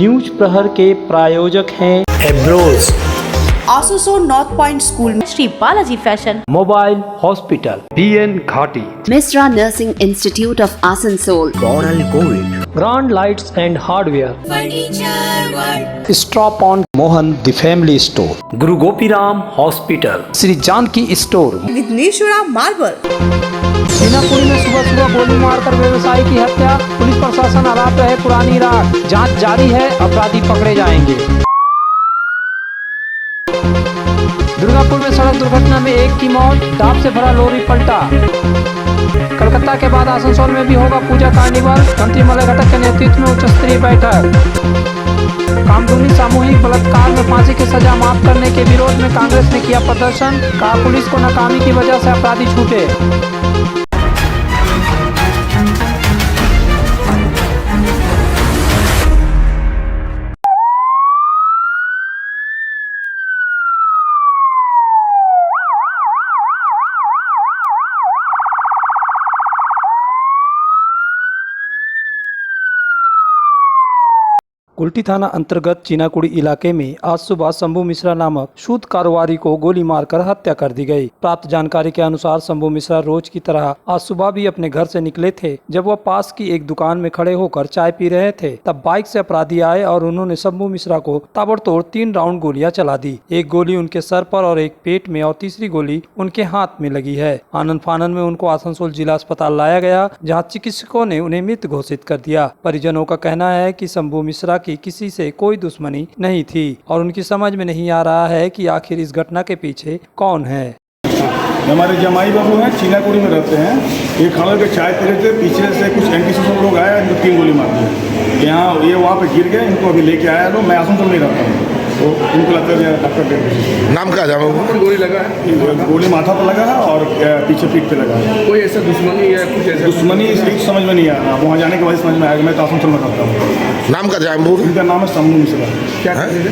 News प्रहर के प्रायोजक हैं एब्रोज, आसोसो नॉर्थ पॉइंट स्कूल में Shri Balaji fashion, mobile hospital, BN घाटी, Misra Nursing Institute of Asansol, Coral Gold, grand lights and hardware, stop on Mohan the family store, Guru Gopiram hospital, Shri Janki store, Vighneshwara marble. सीनापुरी में सुबह गोली मारकर व्यवसायी की हत्या, पुलिस प्रशासन आरोप है पुरानी राग, जांच जारी है, अपराधी पकड़े जाएंगे। दुर्गापुर में सड़क दुर्घटना में एक की मौत, दाब से भरा लॉरी पलटा। कलकत्ता के बाद आसनसोल में भी होगा पूजा कार्निवल, मंत्री मलय घटक के नेतृत्व में उच्च स्तरीय बैठक। कामदुनी सामूहिक बलात्कार में फांसी की सजा माफ करने के विरोध में कांग्रेस ने किया प्रदर्शन, कहा पुलिस को नाकामी की वजह से अपराधी छूटे। कुल्टी थाना अंतर्गत चीनाकुड़ी इलाके में आज सुबह शंभू मिश्रा नामक सूद कारोबारी को गोली मारकर हत्या कर दी गई। प्राप्त जानकारी के अनुसार शंभू मिश्रा रोज की तरह आज सुबह भी अपने घर से निकले थे। जब वह पास की एक दुकान में खड़े होकर चाय पी रहे थे, तब बाइक से अपराधी आए और उन्होंने शंभू मिश्रा को ताबड़तोड़ 3 राउंड गोलियां चला दी। एक गोली उनके सर पर और एक पेट में और तीसरी गोली उनके हाथ में लगी है। आनन फानन में उनको आसनसोल जिला अस्पताल लाया गया, जहाँ चिकित्सकों ने उन्हें मृत घोषित कर दिया। परिजनों का कहना है कि शंभू मिश्रा की किसी से कोई दुश्मनी नहीं थी और उनकी समझ में नहीं आ रहा है कि आखिर इस घटना के पीछे कौन है। हमारे जमाई बाबू हैं, चीनाकुड़ी में रहते हैं। ये खड़े होकर चाय पी रहे थे, पीछे से कुछ एंटी सोशल लोग आए, इनको 3 गोली मार दी। यहाँ ये वहाँ पे गिर गए, इनको अभी लेके आया लोग। मैं आसनसोल में रहता हूँ, तो इनको लगता है डॉक्टर नाम क्या जामा गोली लगा है, गोली माथा पर लगा है और पीछे पीठ पे लगा है। कोई ऐसा दुश्मनी या कुछ ऐसा दुश्मनी इसलिए समझ में नहीं आ रहा, वहाँ जाने के बाद समझ में आएगा। मैं तो आसनसोल में रहता हूँ। नाम का जामूर इनका नाम है शंभू मिश्रा। क्या करते थे?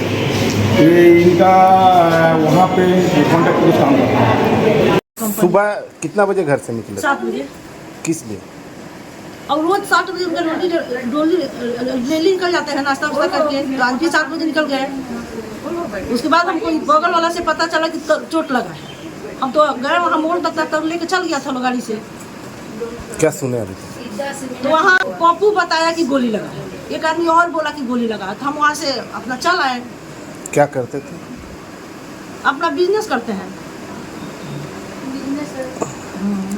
ये इनका वहाँ पे कॉन्ट्रैक्ट पुलिस काम करता है। सुबह कितना बजे घर से निकले? 7 बजे। किस लिए? और रोज 7 बजे उनका डोली डेली निकल जाते हैं नाश्ता वास्ता करके, तो आज भी 7 बजे निकल गए। उसके बाद हमको बगल वाला से पता चला कि चोट लगा है। हम तो गए वहाँ मोड़ तक, तब लेके चल गया था लोग गाड़ी से। क्या सुने अभी? तो वहाँ पप्पू बताया कि गोली लगा है, एक आदमी और बोला कि गोली लगा, तो हम वहाँ से अपना चल आए। क्या करते थे? अपना बिजनेस करते हैं।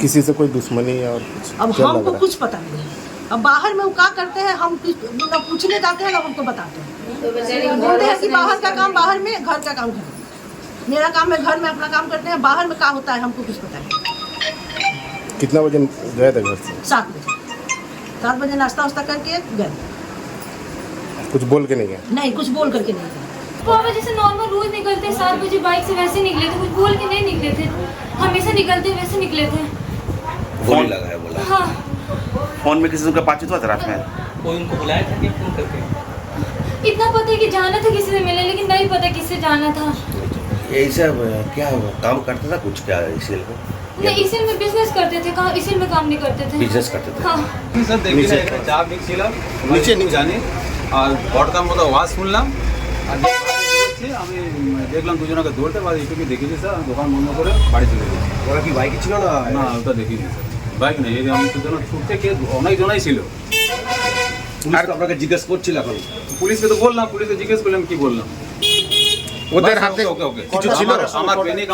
किसी से कोई दुश्मनी और कुछ? अब क्या लग हमको रहा है? कुछ पता नहीं है। अब बाहर में वो क्या करते हैं, हम ना पूछने जाते हैं ना हमको बताते हैं। बोलते हैं कि बाहर का काम बाहर में, घर का काम घर में। मेरा काम है घर में अपना काम करते हैं, बाहर में क्या होता है हमको कुछ पता नहीं। कितना बजे गए थे घर से? 7 बजे। 7 बजे नाश्ता वास्ता करके गए। कुछ बोल के नहीं गए? नहीं, कुछ बोल करके नहीं गए। 4 बजे से नॉर्मल रोज निकलते हैं, 7 बजे बाइक से वैसे निकले थे, कुछ बोल के नहीं निकले थे। हमेशा निकलते वैसे निकले थे। गोली लगा है बोला। हाँ। फोन में किसी से बातचीत हुआ था रात में? कोई उनको बुलाया था कि फोन करके? इतना पता है कि जाना था किसी से मिलने, लेकिन नहीं पता किससे जाना था। ऐसा क्या काम करता था कुछ, क्या इसील को? नहीं, इसी में बिजनेस करते थे। कहाँ इसी में काम नहीं करते थे। बिजनेस करते थे। हाँ। স্যার দেখি না এখানে চা মিক্স ছিল নিচে নিয়ে জানি আর বড়টার মতো আওয়াজ শুনলাম আর আমি দেখলাম দুজনকে দৌড়তে পারি একটু দেখেছি স্যার, দোকান বন্ধ করে বাড়ি চলে গেছি। ওরা কি বাইকে ছিল না? না ওটা দেখিনি স্যার, বাইক নেই। এই আমি দুজন ছুটতে কে অনেক জনাই ছিল। পুলিশ তো আপনাকে জিজ্ঞেস করছিল এখন? পুলিশকে তো বললাম, পুলিশকে জিজ্ঞেস করলাম কি বললাম। ওদের হাতে ওকে ওকে কিছু ছিল? আমার পেনিক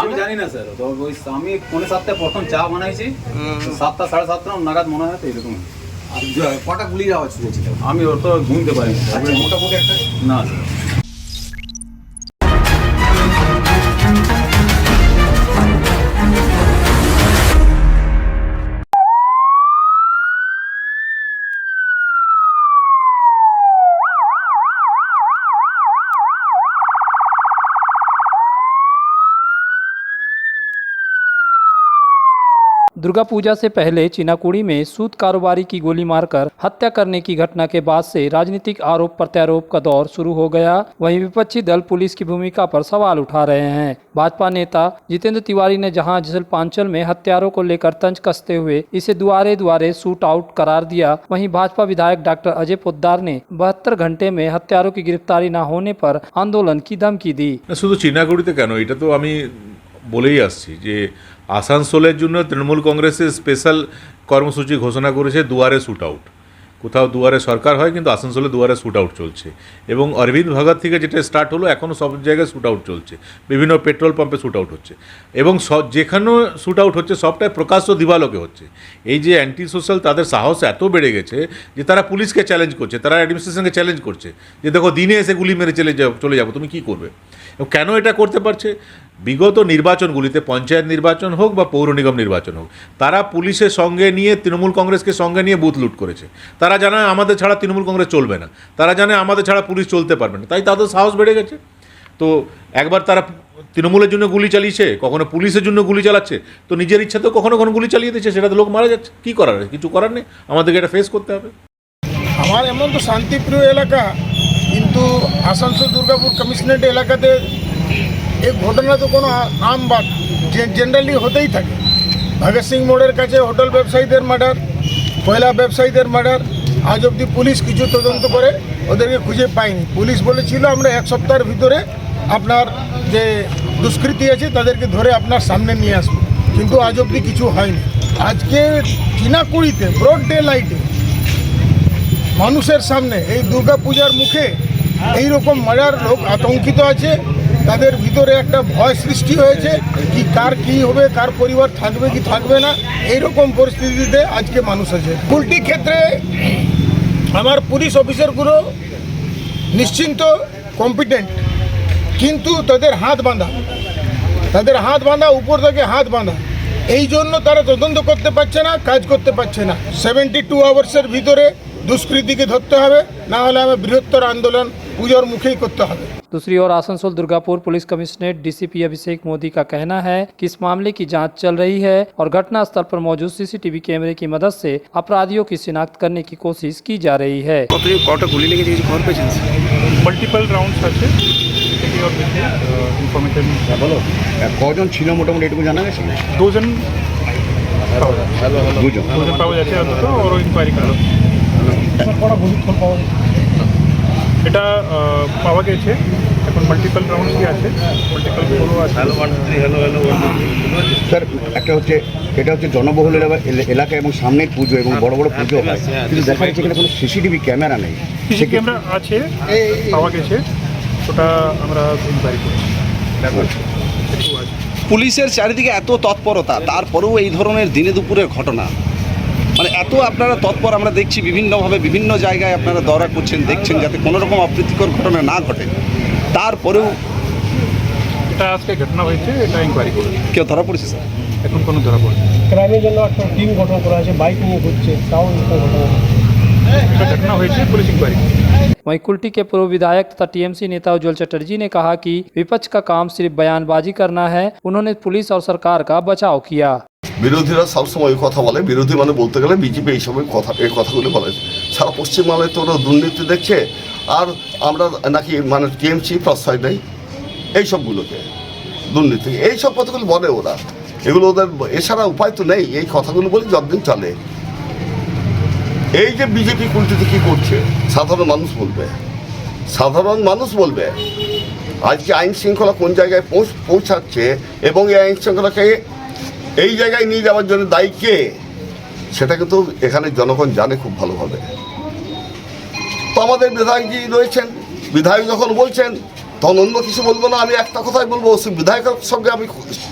আমি জানি না স্যার। তো ওই আমি 7:45 প্রথম চা বানাইছি, 7টা 7:30 নাগাদ মনে হয় তো এরকম। আর কটা গুলির আওয়াজ শুনেছিল? আমি ওর তো ঘুমতে পারিনি আচ্ছা, মোটামুটি একটা না স্যার। दुर्गा पूजा से पहले चीनाकुड़ी में सूद कारोबारी की गोली मारकर हत्या करने की घटना के बाद से राजनीतिक आरोप प्रत्यारोप का दौर शुरू हो गया। वहीं विपक्षी दल पुलिस की भूमिका पर सवाल उठा रहे हैं। भाजपा नेता जितेंद्र तिवारी ने जहां जसपांचल में हत्यारों को लेकर तंज कसते हुए इसे दुआरे दुआरे शूट आउट करार दिया, वहीं भाजपा विधायक डॉक्टर अजय पोद्दार ने 72 घंटे में हत्यारों की गिरफ्तारी न होने पर आंदोलन की धमकी दी। শুধু চিনাগুড়িতে কেন, এটা তো আমি বলেই আসছি যে আসানসোলের জন্য তৃণমূল কংগ্রেসের স্পেশাল কর্মসূচি ঘোষণা করেছে দুয়ারে শ্যুট আউট। কোথাও দুয়ারে সরকার হয় কিন্তু আসানসোলে দুয়ারে শ্যুট আউট চলছে এবং অরবিন্দ ভগত থেকে যেটা স্টার্ট হলো এখনও সব জায়গায় শ্যুট আউট চলছে, বিভিন্ন পেট্রোল পাম্পে শ্যুট আউট হচ্ছে এবং যেখানেও শ্যুট আউট হচ্ছে সবটাই প্রকাশ্য দিবালোকে হচ্ছে। এই যে অ্যান্টি সোশ্যাল তাদের সাহস এত বেড়ে গেছে যে তারা পুলিশকে চ্যালেঞ্জ করছে, তারা অ্যাডমিনিস্ট্রেশনকে চ্যালেঞ্জ করছে যে দেখো দিনে এসে গুলি মেরে চলে যাবো, তুমি কী করবে। এবং কেন এটা করতে পারছে, বিগত নির্বাচনগুলিতে পঞ্চায়েত নির্বাচন হোক বা পৌর নিগম নির্বাচন হোক, তারা পুলিশের সঙ্গে নিয়ে তৃণমূল কংগ্রেসকে সঙ্গে নিয়ে বুথ লুট করেছে। তারা জানে আমাদের ছাড়া তৃণমূল কংগ্রেস চলবে না, তারা জানে আমাদের ছাড়া পুলিশ চলতে পারবে না, তাই তাদের সাহস বেড়ে গেছে। তো একবার তারা তৃণমূলের জন্য গুলি চালিয়েছে, কখনো পুলিশের জন্য গুলি চালাচ্ছে, তো নিজের ইচ্ছাতেও কখনো কখনো গুলি চালিয়ে দিচ্ছে, সেটাতে লোক মারা যাচ্ছে। কী করার, কিছু করার নেই, আমাদেরকে এটা ফেস করতে হবে। আমার এমন তো শান্তিপ্রিয় এলাকা, কিন্তু আসানসোল দুর্গাপুর কমিশনারেট এলাকাতে এই ঘটনা তো কোনো আম বাত জেনারেলি হতেই থাকে। ভগৎ সিং মোড়ের কাছে হোটেল ব্যবসায়ীদের মার্ডার, কয়লা ব্যবসায়ীদের মার্ডার, আজ অবধি পুলিশ কিছু তদন্ত করে ওদেরকে খুঁজে পায়নি। পুলিশ বলেছিল আমরা 1 সপ্তাহের ভিতরে আপনার যে দুষ্কৃতী আছে তাদেরকে ধরে আপনার সামনে নিয়ে আসবো, কিন্তু আজ অবধি কিছু হয়নি। আজকে চিনাকুড়িতে ব্রড ডে লাইটে মানুষের সামনে এই দুর্গা পূজার মুখে এইরকম মার্ডার, লোক আতঙ্কিত আছে, তাদের ভিতরে একটা ভয় সৃষ্টি হয়েছে কি কার কি হবে, কার পরিবার থাকবে কি থাকবে না, এইরকম পরিস্থিতিতে আজকে মানুষ আছে। উল্টি ক্ষেত্রে আমার পুলিশ অফিসারগুলো নিশ্চিন্ত কম্পিটেন্ট, কিন্তু তাদের হাত বাঁধা উপর থেকে হাত বাঁধা, এই জন্য তারা তদন্ত করতে পারছে না, কাজ করতে পারছে না। 72 আওয়ার্সের ভিতরে দুষ্কৃতীকে ধরতে হবে, না হলে हमें বৃহত্তর আন্দোলন পুজোর মুখেই করতে হবে। दूसरी ओर Asansol Durgapur police commissionerate DCP Abhishek Modi का कहना है कि इस मामले की जांच चल रही है और घटना स्थल पर मौजूद सीसीटीवी कैमरे की मदद से अपराधियों की शिनाख्त करने की कोशिश की जा रही है। কটা গুলি লেগেছে কিছু খবর পেয়েছেন? মাল্টিপল রাউন্ডস আছে, ইনফরমেশন বলো কজন ছিল মোটামুটি এটুকু জানা গেছে? 2 জন পাওয়া যাচ্ছে অন্তত, ওর ইনকোয়ারি করা এটা পাওয়া গেছে। এখন মাল্টিপল রাউন্ডস কি আছে, মাল্টিপল ফলো আছে। স্যার একটা হচ্ছে এটা হচ্ছে জনবহুল এলাকা এবং সামনের পুজো এবং বড় বড় পুজো হয়, কিন্তু দেখা যাচ্ছে এখানে কোনো সিসিটিভি ক্যামেরা নেই। সিসি ক্যামেরা আছে, পাওয়া গেছে, ওটা আমরা ইনকোয়ারি করছি। পুলিশের চারিদিকে এত তৎপরতা, তারপরেও এই ধরনের দিনে দুপুরের ঘটনা, মানে এত আপনারা তৎপর আমরা দেখছি, বিভিন্নভাবে বিভিন্ন জায়গায় আপনারা দৌড়া করছেন, দেখছেন যাতে কোনো রকম অপ্রীতিকর ঘটনা না ঘটে, তারপরেও এটা আজকে ঘটনা হয়েছে, এটা ইনকোয়ারি করছে। কেউ ধরা পড়েছে স্যার? এখন কোনো ধরা পড়েছে। ক্রাইমের জন্য একটা টিম গঠন করা আছে, বাইক নিয়ে ঘুরছে, তাও এটা ঘটনা হয়েছে, পুলিশ ইনকোয়ারি। वहीं कुल्टी के पूर्व विधायक तथा टीएमसी नेता उज्ज्वल चटर्जी ने कहा कि विपक्ष का काम सिर्फ बयानबाजी करना है। उन्होंने पुलिस और सरकार का बचाव किया। বিরোধীরা সবসময় কথা বলে, বিরোধী মানে বলতে গেলে বিজেপি এই কথাগুলো বলে। সারা পশ্চিমবাংলায় তো ওরা দুর্নীতি দেখছে, আর আমরা নাকি মানে টিএমসি প্রশ্রয় দেয় এইসবগুলোকে, দুর্নীতি এইসব কথাগুলো বলে ওরা। এগুলো ওদের এছাড়া উপায় তো নেই, এই কথাগুলো বলে যতদিন চলে। এই যে বিজেপি কুলটিতে কী করছে সাধারণ মানুষ বলবে আজকে আইন শৃঙ্খলা কোন জায়গায় পৌঁছাচ্ছে এবং এই আইন শৃঙ্খলাকে এই জায়গায় নিয়ে যাওয়ার জন্য দায়ী কে, সেটা কিন্তু এখানে জনগণ জানে খুব ভালোভাবে। তো আমাদের বিধায়কজি রয়েছেন, বিধায়ক যখন বলছেন তখন অন্য কিছু বলবো না, আমি একটা কথাই বলবো, সেই বিধায়কের সঙ্গে আমি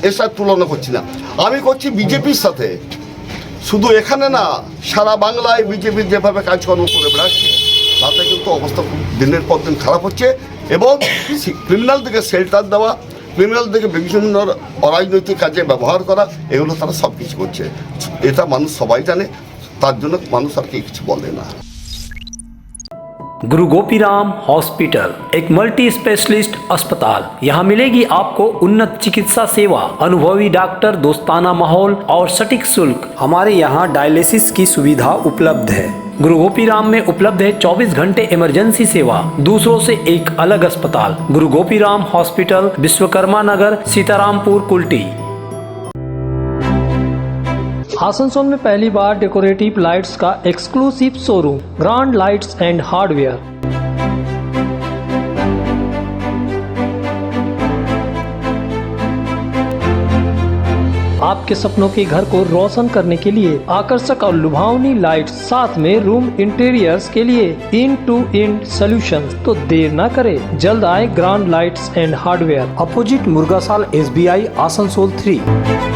এর সাথে তুলনা করছি না, আমি করছি বিজেপির সাথে। শুধু এখানে না, সারা বাংলায় বিজেপির যেভাবে কাজকর্ম করে বেড়াচ্ছে, তাতে কিন্তু অবস্থা খুব দিনের পর দিন খারাপ হচ্ছে এবং ক্রিমিনালদেরকে শেল্টার দেওয়া, ক্রিমিনালদেরকে বিভিন্ন অরাজনৈতিক কাজে ব্যবহার করা, এগুলো তারা সব কিছু করছে। এটা মানুষ সবাই জানে, তার জন্য মানুষ আর কি কিছু বলে না। गुरु गोपीराम हॉस्पिटल एक मल्टी स्पेशलिस्ट अस्पताल। यहाँ मिलेगी आपको उन्नत चिकित्सा सेवा, अनुभवी डॉक्टर, दोस्ताना माहौल और सटीक शुल्क। हमारे यहाँ डायलिसिस की सुविधा उपलब्ध है। गुरु गोपीराम में उपलब्ध है 24 घंटे इमरजेंसी सेवा, दूसरों से एक अलग अस्पताल। गुरु गोपीराम हॉस्पिटल, विश्वकर्मा नगर, सीतारामपुर, कुल्टी। आसनसोल में पहली बार डेकोरेटिव लाइट्स का exclusive showroom, grand lights and hardware. आपके सपनों के घर को रोशन करने के लिए आकर्षक और लुभावनी लाइट्स, साथ में रूम इंटीरियर्स के लिए इन टू इन सॉल्यूशंस। तो देर न करे, जल्द आए grand lights and hardware, opposite Murgasal SBI, Asansol 3।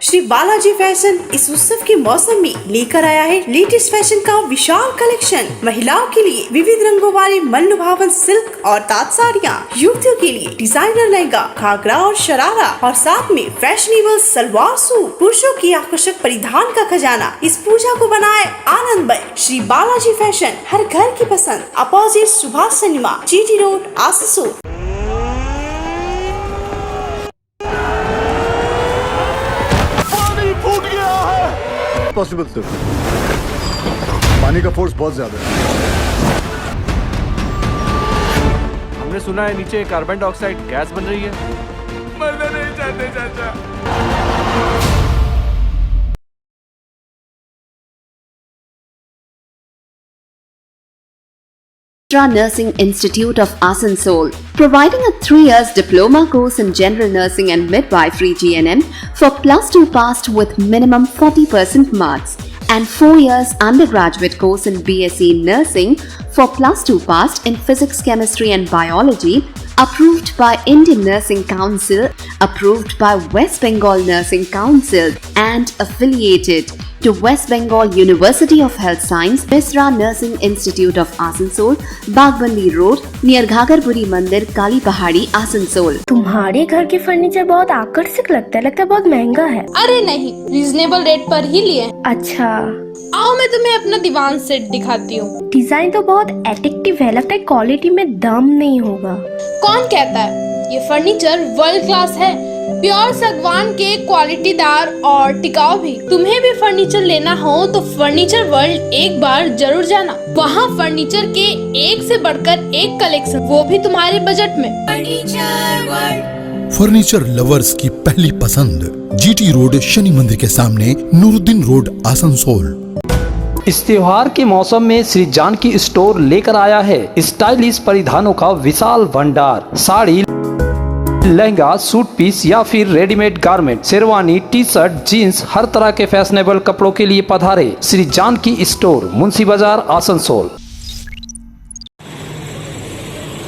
Shri Balaji fashion इस उत्सव के मौसम में लेकर आया है लेटेस्ट फैशन का विशाल कलेक्शन। महिलाओं के लिए विविध रंगों वाले मनलुभावन सिल्क और ताँत साड़ियाँ, युवतियों के लिए डिजाइनर लहंगा, घाघरा और शरारा और साथ में फैशनेबल सलवार सूट। पुरुषों की आकर्षक परिधान का खजाना इस पूजा को बनाए आनंदमय। श्री बालाजी फैशन, हर घर की पसंद, opposite Subhash cinema, GT road, Asansol. Possible sir, पानी का फोर्स बहुत ज्यादा है। हमने सुना है नीचे कार्बन डाइऑक्साइड गैस बन रही है। मरना नहीं चाहते चाचा। Nursing Institute of Asansol, providing a 3 years diploma course in general nursing and midwifery GNM for +2 passed with minimum 40% marks, and 4 years undergraduate course in BSc nursing for +2 passed in physics, chemistry and biology, approved by Indian Nursing Council, approved by West Bengal Nursing Council and affiliated to West Bengal University of Health Science, Misra Nursing Institute of Asansol, Bagbandi Road, near Ghagarpuri Mandir, Kali Pahadi, Asansol। तुम्हारे घर के furniture बहुत आकर्षक लगता है बहुत महंगा है। अरे नहीं, रीजनेबल रेट पर ही लिए। अच्छा, आओ मैं तुम्हें अपना दीवान सेट दिखाती हूँ। डिजाइन तो बहुत एट्रैक्टिव है, लगता है क्वालिटी में दम नहीं होगा। कौन कहता है? ये फर्नीचर वर्ल्ड क्लास है, प्योर सागवान के, क्वालिटीदार और टिकाऊ भी। तुम्हें भी फर्नीचर लेना हो तो फर्नीचर वर्ल्ड एक बार जरूर जाना। वहाँ फर्नीचर के एक से बढ़कर एक कलेक्शन, वो भी तुम्हारे बजट में। फर्नीचर वर्ल्ड, फर्नीचर लवर्स की पहली पसंद, GT रोड, शनि मंदिर के सामने, नूरुद्दीन रोड, आसनसोल। इस त्योहार के मौसम में श्री जानकी स्टोर लेकर आया है स्टाइलिश परिधानों का विशाल भंडार। साड़ी, लहंगा, सूट पीस या फिर readymade garment, sherwani, t shirt, jeans, हर तरह के फैशनेबल कपड़ों के लिए पधारे श्री जानकी स्टोर, मुंशी बाजार, आसनसोल।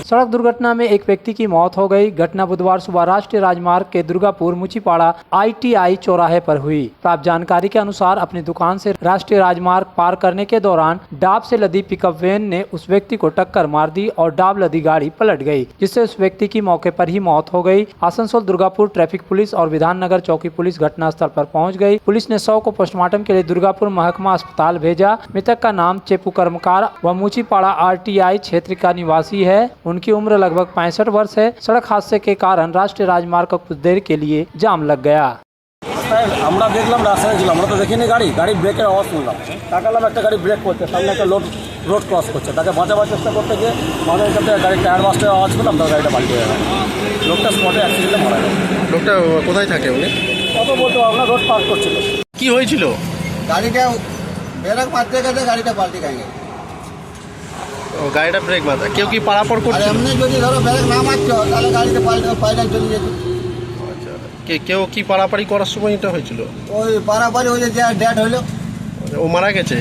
सड़क दुर्घटना में एक व्यक्ति की मौत हो गई। घटना बुधवार सुबह राष्ट्रीय राजमार्ग के दुर्गापुर मुचीपाड़ा ITI चौराहे पर हुई। प्राप्त जानकारी के अनुसार अपनी दुकान से राष्ट्रीय राजमार्ग पार करने के दौरान डाब से लदी पिकअप वैन ने उस व्यक्ति को टक्कर मार दी और डाब लदी गाड़ी पलट गई, जिससे उस व्यक्ति की मौके पर ही मौत हो गई। आसनसोल दुर्गापुर ट्रैफिक पुलिस और विधाननगर चौकी पुलिस घटनास्थल पर पहुँच गयी। पुलिस ने शव को पोस्टमार्टम के लिए दुर्गापुर महकमा अस्पताल भेजा। मृतक का नाम चेपू कर्मकार व मुचीपाड़ा RTI क्षेत्र का निवासी है। उनकी उम्र लगभग 65 वर्ष है। सड़क हादसे के कारण राष्ट्रीय राजमार्ग का कुछ देर के लिए जाम लग गया। আমরা দেখলাম রাস্তায় ছিলাম, আমরা তো দেখিনি গাড়ি ব্রেকের আওয়াজ শুনলাম, তাকালাম একটা গাড়ি ব্রেক করছে, সামনে একটা রোড ক্রস করছে, তাকে বাঁচাবার চেষ্টা করতে গিয়ে আমাদের কাছে গাড়ির টায়ার বাস্টের আওয়াজ পেলাম, তার গাড়িটা পাল্টে হয়ে গেল। লোকটা স্পটে অ্যাক্সিডেন্টে মারা গেল। লোকটা কোথায় থাকে উনি? কত বলতে পারবো না, রোড পার করছিল। কি হয়েছিল? গাড়িটা ব্রেক মারতে গেছে, গাড়িটা পাল্টে গেছে। গাড়িটা ব্রেক মারতে কেউ কি পারাপার করছিল? এমনি যদি ধরো ব্রেক না মারছো তাহলে গাড়িতে পাল্টে চলে যেত। কেউ কি পারাপারি করার সময় এটা হয়েছিল? ওই পারাপারি হয়ে যে ডেট হইলো, ও মারা গেছে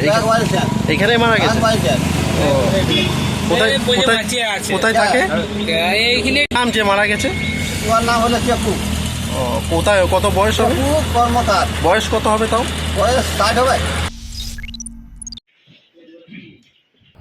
এখানে মারা গেছে। কোথায় থাকে? নাম যে মারা গেছে ওর নাম হলো চেপু। কোথায়, কত বয়স হবে? কর্মকার। বয়স কত হবে তাও? বয়স 60 হবে।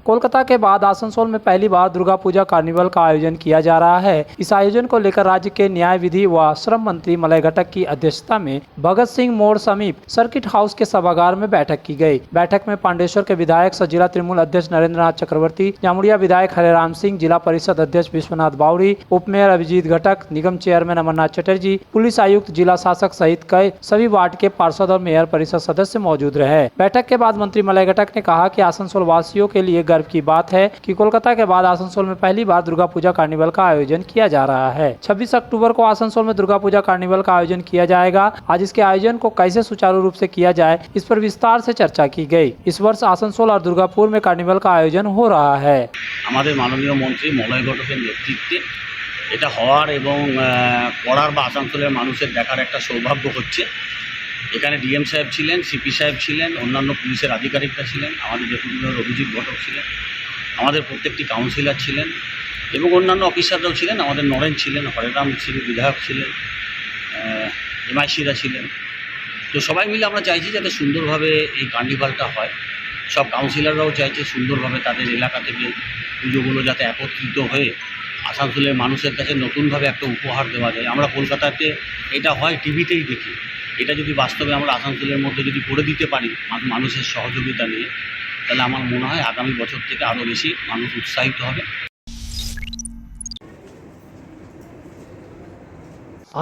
कोलकाता के बाद आसनसोल में पहली बार दुर्गा पूजा कार्निवल का आयोजन किया जा रहा है। इस आयोजन को लेकर राज्य के न्याय विधि व श्रम मंत्री मलय घटक की अध्यक्षता में भगत सिंह मोड़ समीप सर्किट हाउस के सभागार में बैठक की गई। बैठक में पांडेश्वर के विधायक सह जिला तृणमूल अध्यक्ष नरेंद्र नाथ चक्रवर्ती, जामुड़िया विधायक हरेराम सिंह, जिला परिषद अध्यक्ष विश्वनाथ बावरी, उप मेयर अभिजीत घटक, निगम चेयरमैन अमरनाथ चटर्जी, पुलिस आयुक्त, जिला शासक सहित कई सभी वार्ड के पार्षद और मेयर परिषद सदस्य मौजूद रहे। बैठक के बाद मंत्री मलय घटक ने कहा कि आसनसोल वासियों के लिए गर्व की बात है कि कोलकाता के बाद आसनसोल में पहली बार दुर्गा पूजा कार्निवल का आयोजन किया जा रहा है। 26 अक्टूबर को आसनसोल में दुर्गा पूजा कार्निवल का आयोजन किया जाएगा। आज इसके आयोजन को कैसे सुचारू रूप से किया जाए, इस पर विस्तार से चर्चा की गई। इस वर्ष आसनसोल और दुर्गापुर में कार्निवल का आयोजन हो रहा है। हमारे माननीय मंत्री मलय घटकेर नेतृत्वे এটা হওয়ার এবং পড়ার বা আসানসোলের মানুষের দেখার একটা সৌভাগ্য হচ্ছে। এখানে ডিএম সাহেব ছিলেন, সিপি সাহেব ছিলেন, অন্যান্য পুলিশের আধিকারিকরা ছিলেন, আমাদের ডেপুটি মেয়র অভিজিৎ ঘটক ছিলেন, আমাদের প্রত্যেকটি কাউন্সিলর ছিলেন এবং অন্যান্য অফিসাররাও ছিলেন। আমাদের নরেন ছিলেন, হরেরাম ছিলেন, বিধায়ক ছিলেন, এমআইসিরা ছিলেন। তো সবাই মিলে আমরা চাইছি যাতে সুন্দরভাবে এই কার্নিভালটা হয়। সব কাউন্সিলররাও চাইছে সুন্দরভাবে তাদের এলাকা থেকে পুজোগুলো যাতে একত্রিত হয়ে আসানসোলের মানুষের কাছে নতুনভাবে একটা উপহার দেওয়া যায়। আমরা কলকাতাতে এটা হয় টিভিতেই দেখি, এটা যদি বাস্তবে আমরা আসানসোলের মধ্যে যদি করে দিতে পারি মানুষের সহযোগিতা নিয়ে, তাহলে আমার মনে হয় আগামী বছর থেকে আরও বেশি মানুষ উৎসাহিত হবে।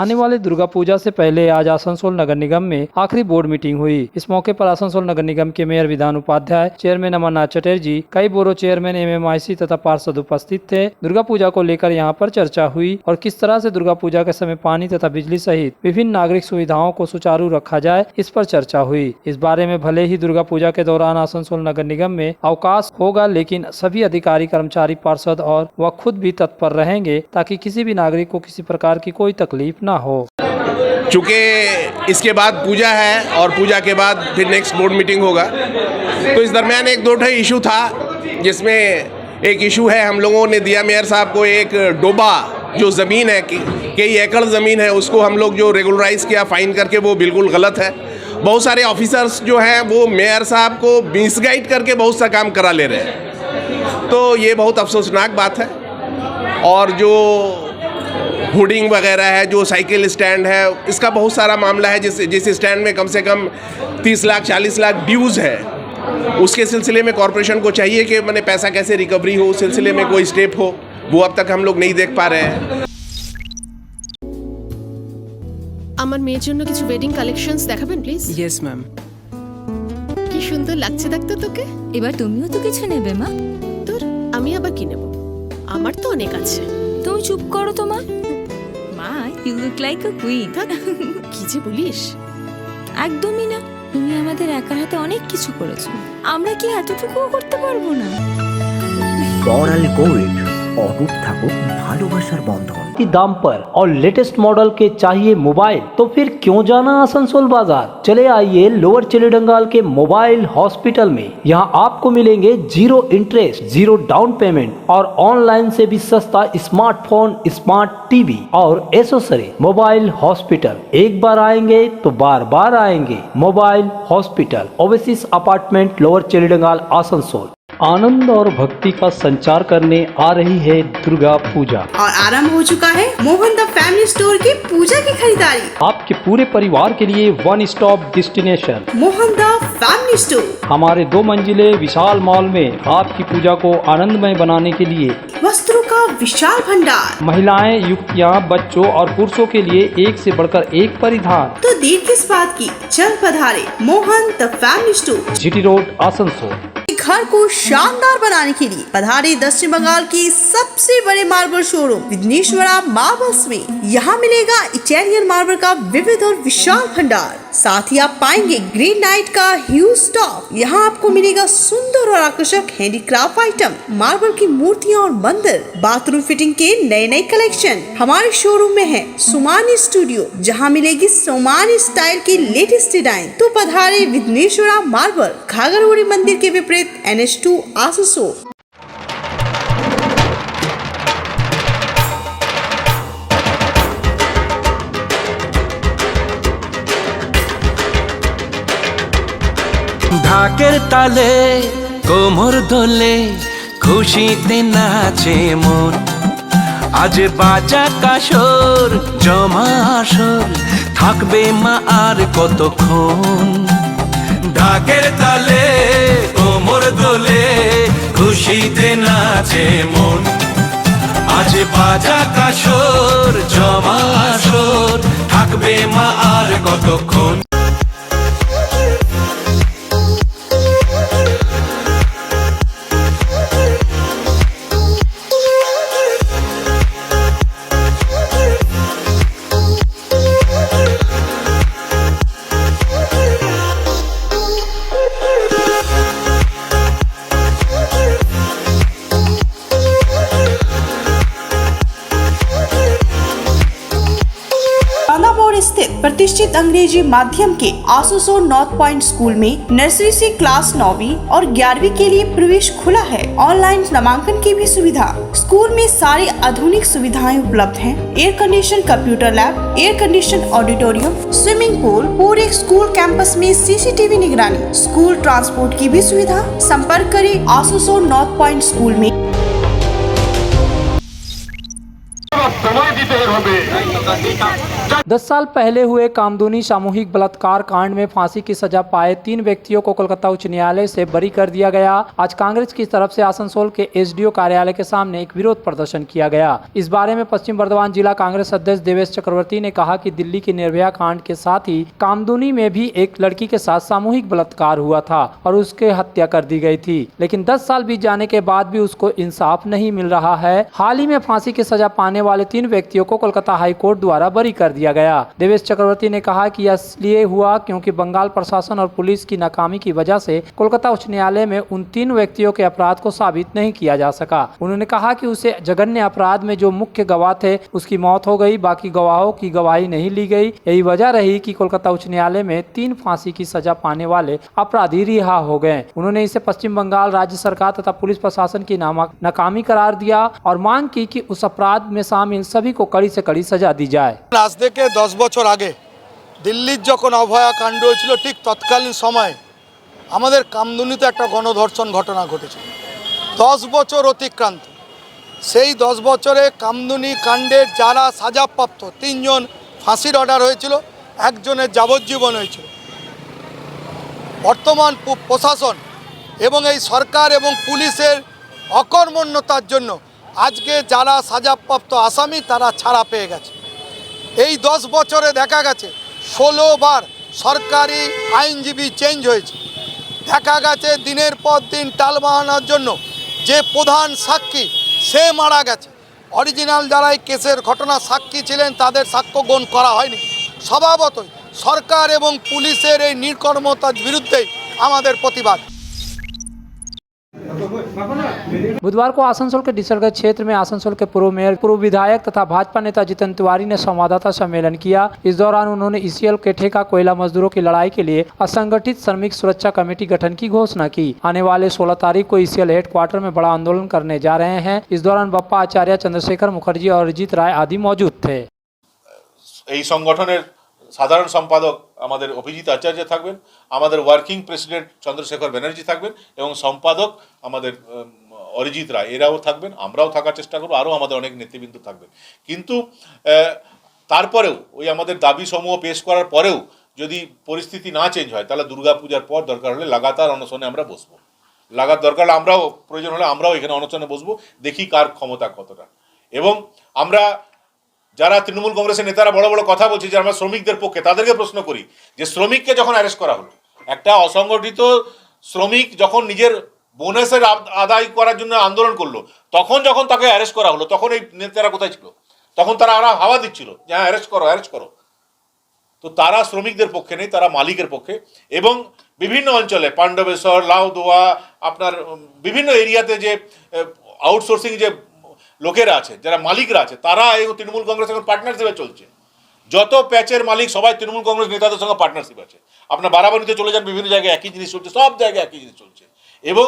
आने वाली दुर्गा पूजा से पहले आज आसनसोल नगर निगम में आखिरी बोर्ड मीटिंग हुई। इस मौके पर आसनसोल नगर निगम के मेयर विधान उपाध्याय, चेयरमैन अमरनाथ चटर्जी, कई बोरो चेयरमैन, एमएमआईसी तथा पार्षद उपस्थित थे। दुर्गा पूजा को लेकर यहां पर चर्चा हुई और किस तरह से दुर्गा पूजा के समय पानी तथा बिजली सहित विभिन्न नागरिक सुविधाओं को सुचारू रखा जाए, इस पर चर्चा हुई। इस बारे में भले ही दुर्गा पूजा के दौरान आसनसोल नगर निगम में अवकाश होगा, लेकिन सभी अधिकारी, कर्मचारी, पार्षद और वह खुद भी तत्पर रहेंगे ताकि किसी भी नागरिक को किसी प्रकार की कोई तकलीफ ना हो। चूँकि इसके बाद पूजा है और पूजा के बाद फिर नेक्स्ट बोर्ड मीटिंग होगा, तो इस दरमियान एक दो इशू था, जिसमें एक इशू है हम लोगों ने दिया मेयर साहब को एक डोबा जो ज़मीन है कई एकड़ ज़मीन है उसको हम लोग जो रेगुलराइज़ किया फाइन करके, वो बिल्कुल गलत है। बहुत सारे ऑफिसर्स जो हैं वो मेयर साहब को मिसगाइड करके बहुत सा काम करा ले रहे हैं, तो ये बहुत अफसोसनाक बात है। और जो होर्डिंग वगैरह है, जो साइकिल स्टैंड है, इसका बहुत सारा मामला है। जिस स्टैंड में कम से कम 30 लाख 40 लाख ड्यूज़ है, उसके सिलसिले में कॉरपोरेशन को चाहिए कि मैंने पैसा कैसे रिकवरी हो, उस सिलसिले में कोई स्टेप हो, वो अब तक हम लोग नहीं देख पा रहे हैं। আমার মেয়ের জন্য কিছু ওয়েডিং কালেকশনস দেখাবেন প্লিজ। Yes ma'am. কি সুন্দর লাগছে দেখতে তোকে। এবার তুমিও তো কিছু নেবে মা। তোর আমি আবার কি নেব, আমার তো অনেক আছে। তুমি চুপ করো তো মা। মা you look like a queen. কি যে বলিস। একদমই না, তুমি আমাদের একার হাতে অনেক কিছু করেছো, আমরা কি এতটুকুও করতে পারবো না? বড়াল গোল্ড, অটুট থাকুক ভালোবাসার বন্ধন। की दाम पर और लेटेस्ट मॉडल के चाहिए मोबाइल, तो फिर क्यों जाना आसनसोल बाजार। चले आइए लोअर चिलीडंगाल के मोबाइल हॉस्पिटल में। यहाँ आपको मिलेंगे 0 इंटरेस्ट, 0 डाउन पेमेंट और ऑनलाइन से भी सस्ता स्मार्टफोन, स्मार्ट टीवी और एसेसरी। मोबाइल हॉस्पिटल, एक बार आएंगे तो बार बार आएंगे। Mobile hospital, Oasis apartment, lower चिलीडंगाल, आसनसोल। आनंद और भक्ति का संचार करने आ रही है दुर्गा पूजा और आरंभ हो चुका है मोहन द फैमिली स्टोर की पूजा की खरीदारी। आपके पूरे परिवार के लिए one stop destination Mohan the family store. हमारे 2 मंजिले विशाल मॉल में आपकी पूजा को आनंदमय बनाने के लिए वस्त्रों का विशाल भंडार, महिलाएं, युवतियां, बच्चों और पुरुषों के लिए एक से बढ़कर एक परिधान। तो देर किस बात की, चल पधारे Mohan the family store, GT road, Asansol. घर को शानदार बनाने के लिए पधारे दक्षिण बंगाल की सबसे बड़े मार्बल शोरूम विघ्नेश्वरा मार्बल्स में। यहाँ मिलेगा इटालियन मार्बल का विविध और विशाल भंडार, साथ ही आप पाएंगे ग्रेनाइट का ह्यूज स्टॉक। यहाँ आपको मिलेगा सुंदर और आकर्षक हैंडीक्राफ्ट आइटम, मार्बल की मूर्तियाँ और मंदिर, बाथरूम फिटिंग के नए नए कलेक्शन। हमारे शोरूम में है सोमानी स्टूडियो, जहाँ मिलेगी सोमानी स्टाइल की लेटेस्ट डिजाइन। तो पधारे विघ्नेश्वरा मार्बल, घाघरगुड़ी मंदिर के विपरीत NH2 आसनसोल। ঢাকের তালে কোমর দোলে খুশিতে নাচে মন, আজ বাজা কাসর জমা আসর, থাকবে মা আর কতক্ষণ। ঢাকের তালে কোমর দোলে, খুশিতে নাচে মন, আজ বাজা কাসর জমা আসর, থাকবে মা আর কতক্ষণ। बांदामोड़ स्थित प्रतिष्ठित अंग्रेजी माध्यम के आसुसो नॉर्थ पॉइंट स्कूल में नर्सरी से क्लास 9वीं और 11वीं के लिए प्रवेश खुला है। ऑनलाइन नामांकन की भी सुविधा। स्कूल में सारी आधुनिक सुविधाएं उपलब्ध हैं। Air condition computer lab, air condition auditorium, swimming pool, पूरे स्कूल कैंपस में सीसीटीवी निगरानी, स्कूल ट्रांसपोर्ट की भी सुविधा। संपर्क करें आसुसो नॉर्थ पॉइंट स्कूल में। 10 साल पहले हुए कामदूनी सामूहिक बलात्कार कांड में फांसी की सजा पाए 3 व्यक्तियों को कोलकाता उच्च न्यायालय से बरी कर दिया गया। आज कांग्रेस की तरफ से आसनसोल के एसडीओ कार्यालय के सामने एक विरोध प्रदर्शन किया गया। इस बारे में पश्चिम बर्धमान जिला कांग्रेस अध्यक्ष देवेश चक्रवर्ती ने कहा कि दिल्ली की निर्भया कांड के साथ ही कामदूनी में भी एक लड़की के साथ सामूहिक बलात्कार हुआ था और उसके हत्या कर दी गई थी, लेकिन 10 साल बीत जाने के बाद भी उसको इंसाफ नहीं मिल रहा है। हाल ही में फांसी की सजा पाने वाले 3 व्यक्तियों को कोलकाता हाई कोर्ट द्वारा बरी कर दिया गया। देवेश चक्रवर्ती ने कहा कि यह इसलिए हुआ क्योंकि बंगाल प्रशासन और पुलिस की नाकामी की वजह से कोलकाता उच्च न्यायालय में उन 3 व्यक्तियों के अपराध को साबित नहीं किया जा सका। उन्होंने कहा कि उसे जघन्य अपराध में जो मुख्य गवाह थे उसकी मौत हो गई, बाकी गवाहों की गवाही नहीं ली गई। यही वजह रही कि कोलकाता उच्च न्यायालय में 3 फांसी की सजा पाने वाले अपराधी रिहा हो गए। उन्होंने इसे पश्चिम बंगाल राज्य सरकार तथा पुलिस प्रशासन की नाकामी करार दिया और मांग की कि उस अपराध में शामिल सभी को कड़ी से कड़ी सजा दी जाए। आज থেকে 10 বছর আগে দিল্লির যখন অভয়া কাণ্ড হয়েছিল ঠিক তৎকালীন সময়ে আমাদের কামদুনিতে একটা গণধর্ষণ ঘটনা ঘটেছিল। 10 বছর অতিক্রান্ত, সেই 10 বছরে কামদুনি কাণ্ডের যারা সাজাপ্রাপ্ত 3 জন ফাঁসির অর্ডার হয়েছিল, একজনের যাবজ্জীবন হয়েছিল। বর্তমান প্রশাসন এবং এই সরকার এবং পুলিশের অকর্মণ্যতার জন্য আজকে যারা সাজাপ্রাপ্ত আসামি তারা ছাড়া পেয়ে গেছে। এই 10 বছরে দেখা গেছে 16 বার সরকারি আইনজীবী চেঞ্জ হয়েছে। দেখা গেছে দিনের পর দিন টালবাহানার জন্য যে প্রধান সাক্ষী সে মারা গেছে। অরিজিনাল যারা এই কেসের ঘটনা সাক্ষী ছিলেন তাদের সাক্ষ্য গ্রহণ করা হয়নি। স্বভাবতই সরকার এবং পুলিশের এই নির্কর্মতার বিরুদ্ধে আমাদের প্রতিবাদ। बुधवार को आसनसोल के डिसरगंज क्षेत्र में आसनसोल के पूर्व मेयर, पूर्व विधायक तथा भाजपा नेता जितेंद्र तिवारी ने संवाददाता सम्मेलन किया। इस दौरान उन्होंने ईसीएल के ठेका कोयला मजदूरों की लड़ाई के लिए असंगठित श्रमिक सुरक्षा कमेटी गठन की घोषणा की। आने वाले 16 तारीख को ईसीएल हेडक्वार्टर में बड़ा आंदोलन करने जा रहे हैं। इस दौरान बप्पा आचार्य, चंद्रशेखर मुखर्जी और अरिजीत राय आदि मौजूद थे। এই সংগঠনের সাধারণ সম্পাদক আমাদের অভিজিৎ আচার্য থাকবেন, আমাদের ওয়ার্কিং প্রেসিডেন্ট চন্দ্রশেখর ব্যানার্জি থাকবেন এবং সম্পাদক আমাদের অরিজিৎ রায় এরাও থাকবেন। আমরাও থাকার চেষ্টা করব, আরও আমাদের অনেক নেতৃবৃন্দ থাকবেন। কিন্তু তারপরেও ওই আমাদের দাবি সমূহ পেশ করার পরেও যদি পরিস্থিতি না চেঞ্জ হয় তাহলে দুর্গাপূজার পর দরকার হলে লাগাতার অনশনে আমরা বসবো। দরকার হলে আমরাও প্রয়োজন হলে আমরাও এখানে অনশনে বসবো, দেখি কার ক্ষমতা কতটা। এবং আমরা যারা তৃণমূল কংগ্রেসের নেতারা বড় বড় কথা বলছে যে আমরা শ্রমিকদের পক্ষে, তাদেরকে প্রশ্ন করি যে শ্রমিককে যখন অ্যারেস্ট করা হলো, একটা অসংগঠিত শ্রমিক যখন নিজের বোনাসের আদায় করার জন্য আন্দোলন করলো, তখন যখন তাকে অ্যারেস্ট করা হলো তখন এই নেতারা কোথায় ছিল? তখন তারা আরো হাওয়া দিচ্ছিল যে হ্যাঁ অ্যারেস্ট করো অ্যারেস্ট করো। তো তারা শ্রমিকদের পক্ষে নেই, তারা মালিকের পক্ষে। এবং বিভিন্ন অঞ্চলে পাণ্ডবেশ্বর, লাউদোয়া, আপনার বিভিন্ন এরিয়াতে যে আউটসোর্সিং যে লোকেরা আছে, যারা মালিকরা আছে, তারা এই তৃণমূল কংগ্রেস এখন পার্টনারশিপে চলছে। যত প্যাচের মালিক সবাই তৃণমূল কংগ্রেস নেতাদের সঙ্গে পার্টনারশিপ আছে। আপনার বারাবানিতে চলে যান, বিভিন্ন জায়গায় একই জিনিস চলছে, সব জায়গায় একই জিনিস চলছে। এবং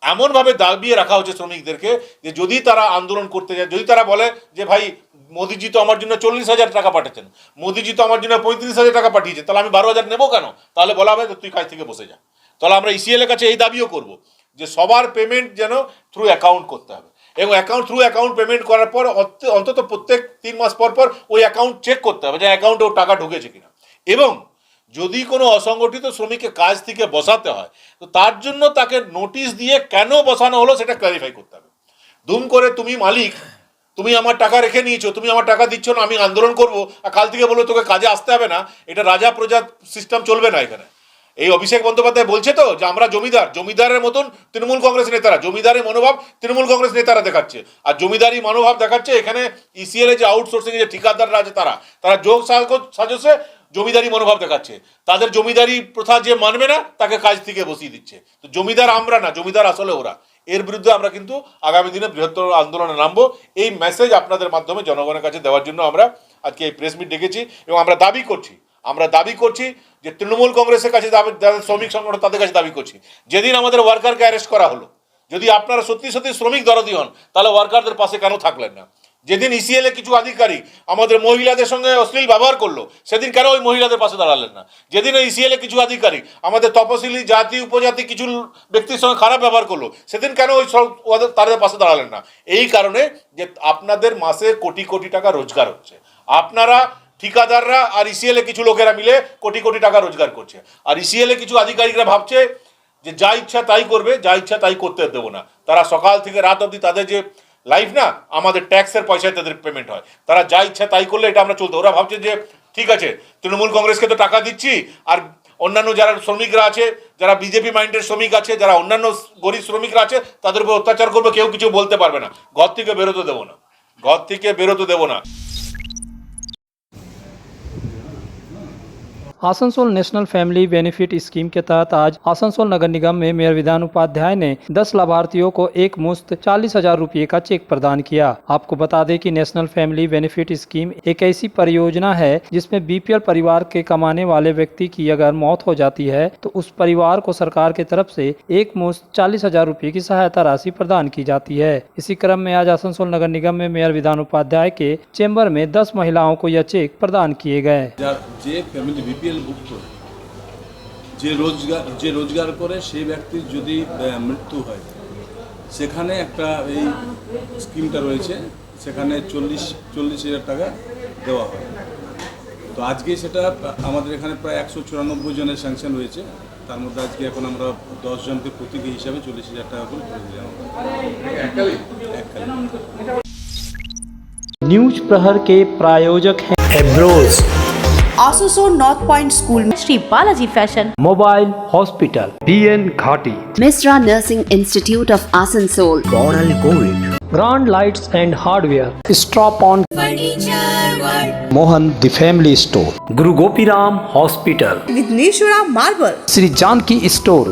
এমনভাবে দাবিয়ে রাখা হচ্ছে শ্রমিকদেরকে যে যদি তারা আন্দোলন করতে যায়, যদি তারা বলে যে ভাই মোদিজি তো আমার জন্য 40,000 টাকা পাঠাচ্ছেন, মোদিজি তো আমার জন্য 35,000 টাকা পাঠিয়েছেন, তাহলে আমি 12,000 নেবো কেন? তাহলে বলা হবে তুই কাজ থেকে বসে যা। তাহলে আমরা ইসিএল এর কাছে এই দাবিও করব যে সবার পেমেন্ট যেন থ্রু অ্যাকাউন্ট করতে হবে এবং থ্রু অ্যাকাউন্ট পেমেন্ট করার পর অন্তত প্রত্যেক 3 মাস পর পর ওই অ্যাকাউন্ট চেক করতে হবে যে অ্যাকাউন্টে ওর টাকা ঢুকেছে কিনা। এবং যদি কোনো অসংগঠিত শ্রমিককে কাজ থেকে বসাতে হয় তো তার জন্য তাকে নোটিশ দিয়ে কেন বসানো হলো সেটা ক্লারিফাই করতে হবে। দুম করে তুমি মালিক, তুমি আমার টাকা রেখে নিয়েছো, তুমি আমার টাকা দিচ্ছ না, আমি আন্দোলন করবো আর কাল থেকে বলো তোকে কাজে আসতে হবে না, এটা রাজা প্রজা সিস্টেম চলবে না এখানে। এই অভিষেক বন্দ্যোপাধ্যায় বলছে তো যে আমরা জমিদারের মতন তৃণমূল কংগ্রেস নেতারা, জমিদারি মনোভাব তৃণমূল কংগ্রেস নেতারা দেখাচ্ছে, আর জমিদারি মনোভাব দেখাচ্ছে এখানে ইসিএল যে আউটসোর্সিং যে ঠিকাদাররা আছে তারা যোগ সাজসে জমিদারি মনোভাব দেখাচ্ছে। তাদের জমিদারি প্রথা যে মানবে না তাকে কাজ থেকে বসিয়ে দিচ্ছে। তো জমিদার আমরা না, জমিদার আসলে ওরা। এর বিরুদ্ধে আমরা কিন্তু আগামী দিনে বৃহত্তর আন্দোলনে নামবো। এই মেসেজ আপনাদের মাধ্যমে জনগণের কাছে দেওয়ার জন্য আমরা আজকে এই প্রেস মিট ডেকেছি এবং আমরা দাবি করছি যে তৃণমূল কংগ্রেসের কাছে যাদের শ্রমিক সংগঠন তাদের কাছে দাবি করছি, যেদিন আমাদের ওয়ার্কারকে অ্যারেস্ট করা হলো, যদি আপনারা সত্যি সত্যি শ্রমিক দরদি হন তাহলে ওয়ার্কারদের পাশে কেন থাকলেন না? যেদিন ইসিএলে কিছু আধিকারিক আমাদের মহিলাদের সঙ্গে অশ্লীল ব্যবহার করলো সেদিন কেন ওই মহিলাদের পাশে দাঁড়ালেন না? যেদিন ইসিএলে কিছু আধিকারিক আমাদের তপশিলি জাতি উপজাতি কিছু ব্যক্তির সঙ্গে খারাপ ব্যবহার করলো সেদিন কেন তাদের পাশে দাঁড়ালেন না? এই কারণে যে আপনাদের মাসে কোটি কোটি টাকা রোজগার হচ্ছে, আপনারা ঠিকাদাররা আর ইসিএলে কিছু লোকেরা মিলে কোটি কোটি টাকা রোজগার করছে, আর ইসিএলে কিছু আধিকারিকরা ভাবছে যে যা ইচ্ছা তাই করবে, যা ইচ্ছা তাই করতে দেবো না। তারা সকাল থেকে রাত অবধি তাদের যে লাইফ না, আমাদের ট্যাক্সের পয়সায় তাদের পেমেন্ট হয়, তারা যা ইচ্ছা তাই করলে এটা আমরা চলতে। ওরা ভাবছে যে ঠিক আছে তৃণমূল কংগ্রেসকে তো টাকা দিচ্ছি, আর অন্যান্য যারা শ্রমিকরা আছে, যারা বিজেপি মাইন্ডের শ্রমিক আছে, যারা অন্যান্য গরিব শ্রমিকরা আছে তাদের উপর অত্যাচার করবে, কেউ কিছু বলতে পারবে না। ঘর থেকে বেরোতে দেবো না। Asansol national family benefit scheme के तहत आज आसनसोल नगर निगम में मेयर विधान उपाध्याय ने 10 लाभार्थियों को एक मुश्त 40,000 रुपये का चेक प्रदान किया। आपको बता दें कि नेशनल फैमिली बेनिफिट स्कीम एक ऐसी परियोजना है जिसमें बीपीएल परिवार के कमाने वाले व्यक्ति की अगर मौत हो जाती है तो उस परिवार को सरकार की तरफ से एक मुश्त 40,000 रुपये की सहायता राशि प्रदान की जाती है। इसी क्रम में आज आसनसोल नगर निगम में मेयर विधान उपाध्याय के चेम्बर में 10 महिलाओं को यह चेक प्रदान किए गए। ভুক্ত যে রোজগার করে সেই ব্যক্তির যদি মৃত্যু হয় সেখানে একটা এই স্কিমটা রয়েছে, সেখানে 40,000 টাকা দেওয়া হয়। তো আজকে সেটা আমাদের এখানে প্রায় 194 জনের স্যাংশন রয়েছে, তার মধ্যে আজকে এখন আমরা 10 জনকে প্রতীকী হিসাবে 40,000 টাকা করে দিলাম এককালীন। न्यूज प्रहर के प्रायोजक हैं एब्रोज, आसनसोल नॉर्थ पॉइंट स्कूल में Shri Balaji fashion, mobile hospital, BN घाटी, Misra Nursing Institute of Asansol, Coral Gold, grand lights and hardware, stop on Mohan the family store, Guru Gopiram hospital, Vighneshwara marble, Shri Janki store,